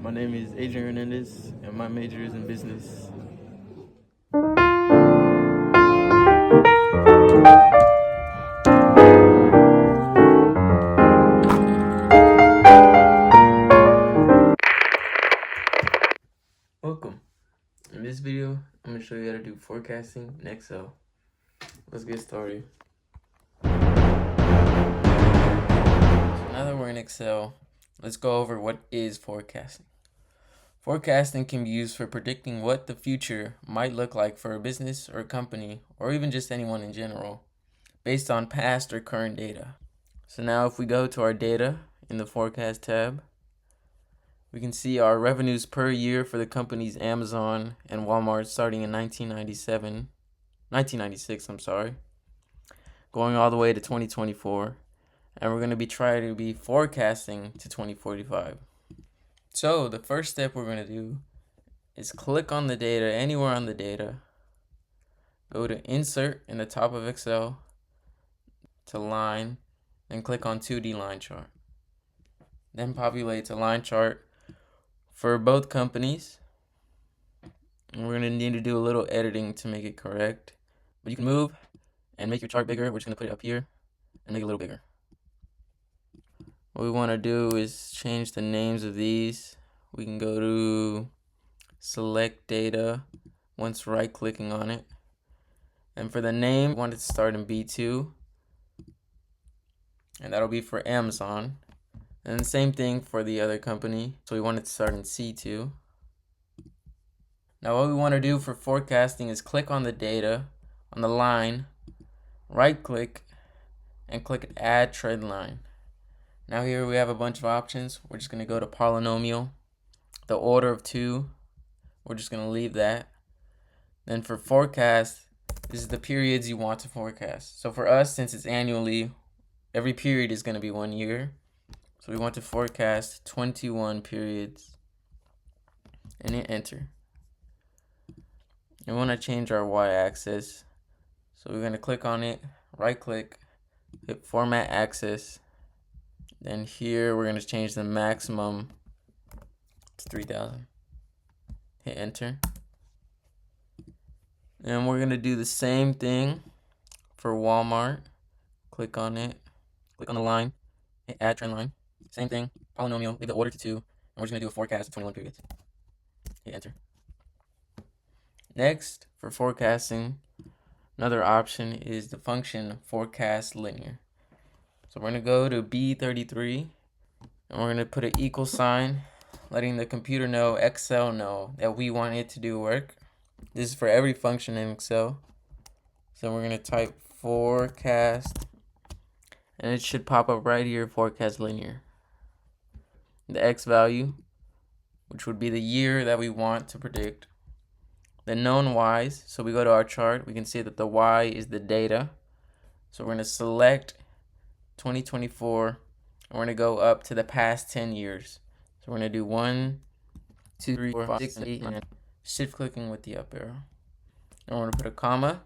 My name is Adrian Hernandez, and my major is in business. Welcome. In this video, I'm going to show you how to do forecasting in Excel. Let's get started. So now that we're in Excel, let's go over what is forecasting. Forecasting can be used for predicting what the future might look like for a business or a company, or even just anyone in general, based on past or current data. So now if we go to our data in the Forecast tab, we can see our revenues per year for the companies Amazon and Walmart starting in 1996, going all the way to 2024. And we're going to be trying to be forecasting to 2045. So the first step we're going to do is click on the data, anywhere on the data, go to Insert in the top of Excel, to Line, and click on 2D line chart. Then populates a line chart for both companies. And we're going to need to do a little editing to make it correct. But you can move and make your chart bigger. We're just going to put it up here and make it a little bigger. What we want to do is change the names of these. We can go to Select Data once right-clicking on it. And for the name, we want it to start in B2. And that'll be for Amazon. And the same thing for the other company. So we want it to start in C2. Now what we want to do for forecasting is click on the data, on the line, right-click, and click Add Trendline. Now here we have a bunch of options. We're just going to go to Polynomial. The order of 2, we're just going to leave that. Then for forecast, this is the periods you want to forecast. So for us, since it's annually, every period is going to be 1 year. So we want to forecast 21 periods. And hit enter. And we want to change our y-axis. So we're going to click on it, right-click, hit Format Axis. Then here we're going to change the maximum to 3,000. Hit enter. And we're going to do the same thing for Walmart. Click on it. Click on the line. Hit Add Trend Line. Same thing. Polynomial. Leave the order to 2. And we're just going to do a forecast of 21 periods. Hit enter. Next, for forecasting, another option is the function Forecast.Linear. So we're going to go to B33, and we're going to put an equal sign, letting the computer know, Excel know, that we want it to do work. This is for every function in Excel. So we're going to type forecast, and it should pop up right here, Forecast.Linear. The X value, which would be the year that we want to predict. The known Y's, so we go to our chart, we can see that the Y is the data. So we're going to select 2024, and we're going to go up to the past 10 years. So we're going to do 1, 2, 3, 4, 5, 6, 7, 8, 9. Shift clicking with the up arrow. And we're going to put a comma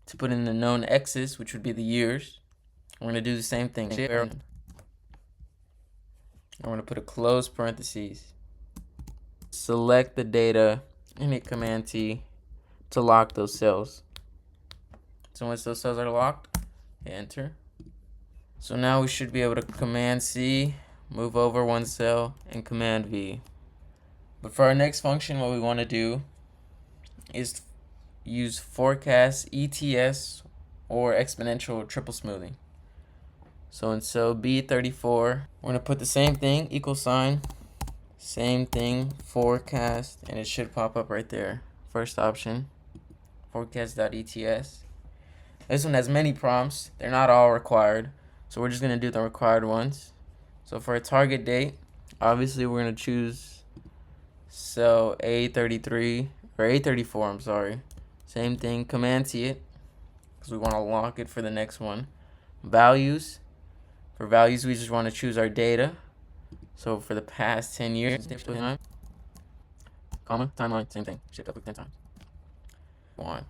to put in the known X's, which would be the years. We're going to do the same thing. And we're going to put a close parentheses. Select the data and hit Command T to lock those cells. So once those cells are locked, hit enter. So now we should be able to Command C, move over one cell, and Command V. But for our next function, what we want to do is use Forecast.ETS or exponential triple smoothing. So in cell B34, we're going to put the same thing, equal sign, same thing, forecast, and it should pop up right there. First option, Forecast.ETS. This one has many prompts. They're not all required. So we're just going to do the required ones. So for a target date, obviously we're going to choose cell A33, or A34, I'm sorry. Same thing, Command T it, because we want to lock it for the next one. Values. For values, we just want to choose our data. So for the past 10 years, comma, timeline, same thing. Shift up 10 times. One.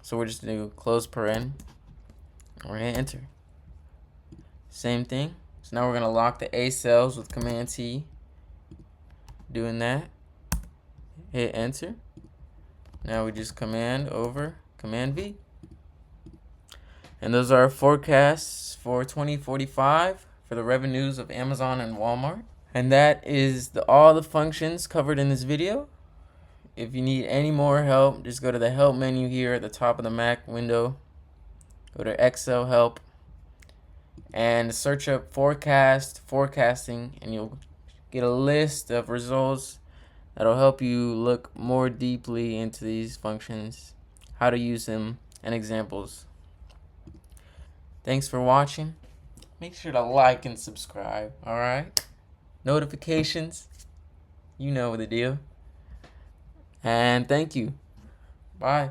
So we're just going to do close paren, and we're going to enter. Same thing. So now we're going to lock the A cells with Command T. doing that. Hit enter. Now we just Command V. And those are our forecasts for 2045 for the revenues of Amazon and Walmart. And that is all the functions covered in this video. If you need any more help, just go to the help menu here at the top of the Mac window. Go to Excel help and search up forecasting, and you'll get a list of results that'll help you look more deeply into these functions, how to use them, and examples. Thanks for watching. Make sure to like and subscribe, alright? Notifications, you know the deal. And thank you. Bye.